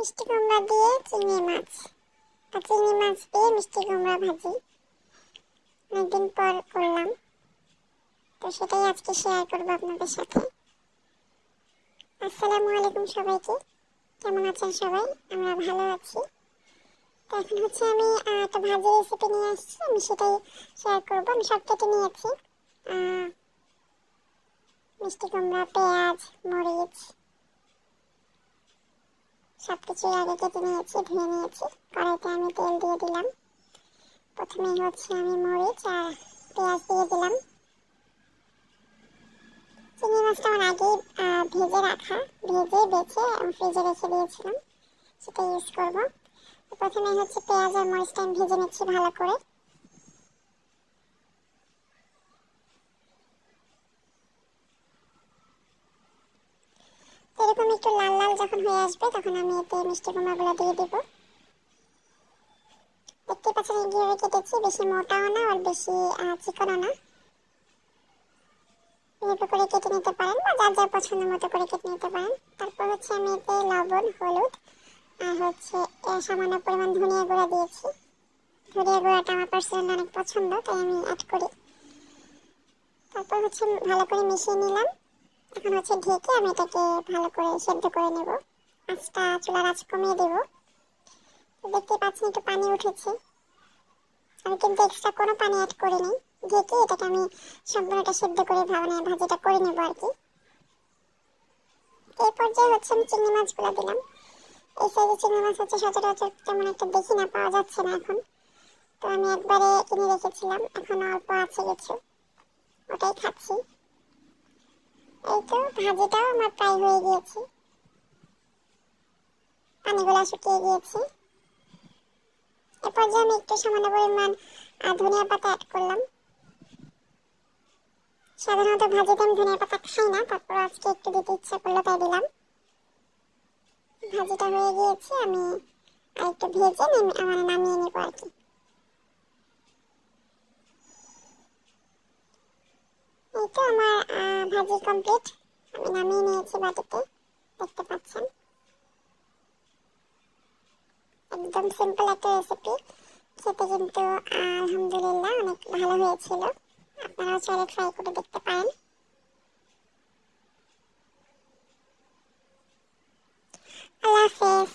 মিষ্টি কুমড়া দিয়ে চিংড়ি মাছ বা চিংড়ি মাছ দিয়ে মিষ্টি কুমড়া ভাজি অনেকদিন পর করলাম, তো সেটাই আজকে শেয়ার করবো আপনাদের সাথে। আসসালামু আলাইকুম সবাইকে, কেমন আছেন সবাই? আমরা ভালো আছি। তো এখন হচ্ছে আমি একটা ভাজি রেসিপি নিয়ে আসছি, আমি সেটাই শেয়ার করবো। আমি সব কেটে নিয়েছি, মিষ্টি কুমড়া, পেঁয়াজ, মরিচ সব কিছু আগে কেটে নিয়েছি, ধুয়ে নিয়েছি। কড়াইতে আমি তেল দিয়ে দিলাম। প্রথমে হচ্ছে আমি মরিচ আর পেঁয়াজ দিয়ে দিলাম। চিংড়ি মাছটা আমার আগেই ভেজে রাখা, ভেজে বেছে ফ্রিজে রেখে দিয়েছিলাম, সেটা ইউজ করবো। প্রথমে হচ্ছে পেঁয়াজ আর মরিচটা আমি ভেজে নিচ্ছি ভালো করে। এরকম একটু লাল লাল যখন হয়ে আসবে তখন আমি এতে মিষ্টি কুমড়াগুলো দিয়ে দেবো। দেখতে পাচ্ছেন এইভাবে কেটেছি, বেশি মোটাও না আর বেশি চিকনও না। এভাবে করে কেটে নিতে পারেন বা যার যার পছন্দ মতো করে কেটে নিতে পারেন। তারপর হচ্ছে আমি এতে লবণ, হলুদ আর হচ্ছে সামান্য পরিমাণ ধনিয়া গুঁড়া দিয়েছি। ধনিয়া গুঁড়াটা আমার পার্সোনালি অনেক পছন্দ, তাই আমি অ্যাড করি। তারপর হচ্ছে ভালো করে মিশিয়ে নিলাম। এখন হচ্ছে ঢেকে আমি এটাকে ভালো করে সেদ্ধ করে নেব। চুলার আঁচ কমিয়ে দেব। দেখতে পাচ্ছেন একটু পানি উঠেছে, আমি কিন্তু এক্সট্রা কোনো পানি অ্যাড করিনি। ঢেকে এটাকে আমি সম্পূর্ণটা সেদ্ধ করে ভাজিটা করে নেব আর কি। এই পর্যায়ে হচ্ছে আমি চিংড়ি মাছগুলো দিলাম। এই সাইজের চিংড়ি মাছ হচ্ছে সচরাচর তেমন একটা দেখি না, পাওয়া যাচ্ছে না এখন। তো আমি একবারে কিনে রেখেছিলাম, এখন অল্প আছে কিছু, ওটাই খাচ্ছি। এই তো ভাজিটাও আমার প্রায় হয়ে গিয়েছে, পানিগুলো শুকিয়ে গিয়েছে। এ পর্যায়ে আমি একটু সামান্য পরিমাণ ধনিয়া পাতা অ্যাড করলাম। সাধারণত ভাজিতে আমি ধনিয়া পাতা খাই না, তারপর আজকে একটু দিতে ইচ্ছা করলো তাই দিলাম। ভাজিটা হয়ে গিয়েছে, আমি আর একটু ভেজে নামিয়ে নেবো আর কি। এই তো আমার ভাজি কমপ্লিট, আমি নামিয়ে নিয়েছি বাটিতে, দেখতে পাচ্ছেন। একদম সিম্পল একটা রেসিপি, খেতে কিন্তু আলহামদুলিল্লাহ অনেক ভালো হয়েছিল। আপনারাও চাইলে ট্রাই করে দেখতে পারেন। আল্লাহ হাফেজ।